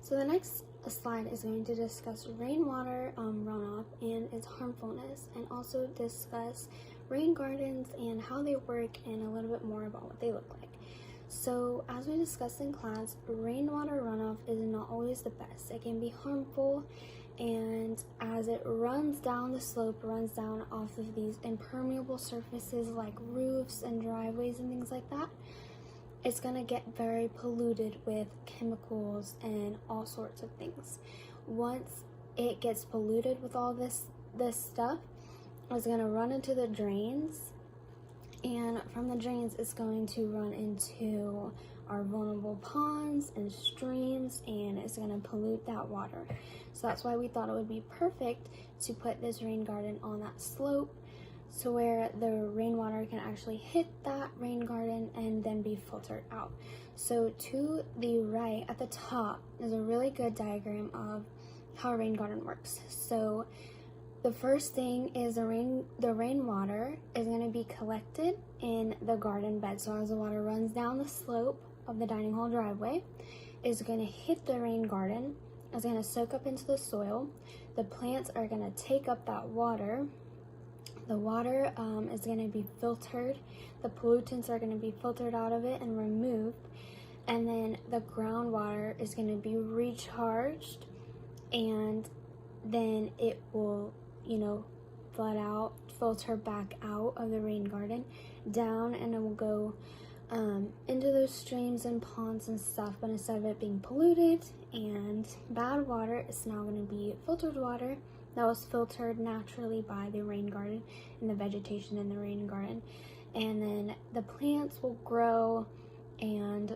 So the next slide is going to discuss rainwater runoff and its harmfulness, and also discuss rain gardens and how they work and a little bit more about what they look like. So as we discussed in class, rainwater runoff is not always the best. It can be harmful, and as it runs down the slope, runs down off of these impermeable surfaces like roofs and driveways and things like that, it's going to get very polluted with chemicals and all sorts of things. Once it gets polluted with all this stuff, it's going to run into the drains, and from the drains it's going to run into our vulnerable ponds and streams, and it's going to pollute that water. So that's why we thought it would be perfect to put this rain garden on that slope, so where the rainwater can actually hit that rain garden and then be filtered out. So to the right at the top is a really good diagram of how a rain garden works. So the first thing is the rainwater is going to be collected in the garden bed. So as the water runs down the slope of the dining hall driveway, it's going to hit the rain garden. It's going to soak up into the soil. The plants are going to take up that water. The water is going to be filtered. The pollutants are going to be filtered out of it and removed. And then the groundwater is going to be recharged, and then it will, flood out, filter back out of the rain garden, down, and it will go into those streams and ponds and stuff. But instead of it being polluted and bad water, it's now going to be filtered water that was filtered naturally by the rain garden and the vegetation in the rain garden. And then the plants will grow, and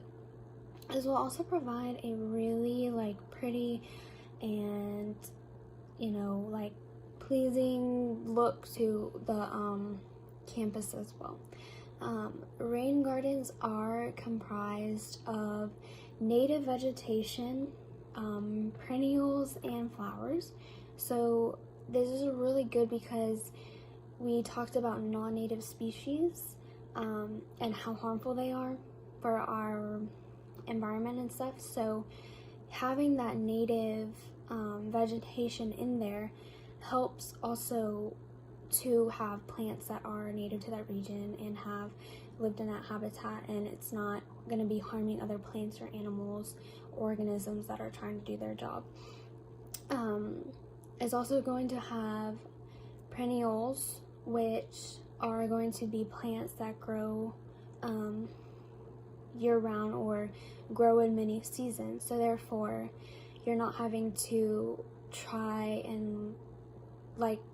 this will also provide a really pretty and pleasing look to the campus as well. Rain gardens are comprised of native vegetation, perennials, and flowers. So this is really good because we talked about non-native species and how harmful they are for our environment and stuff. So having that native vegetation in there helps also to have plants that are native to that region and have lived in that habitat, and it's not going to be harming other plants or animals, organisms that are trying to do their job. It's also going to have perennials, which are going to be plants that grow year-round or grow in many seasons. So therefore, you're not having to try and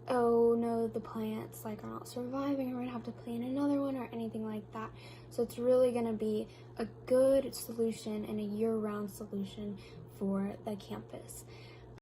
oh no, the plants are not surviving, we're gonna have to plant another one or anything like that. So it's really gonna be a good solution and a year-round solution for the campus.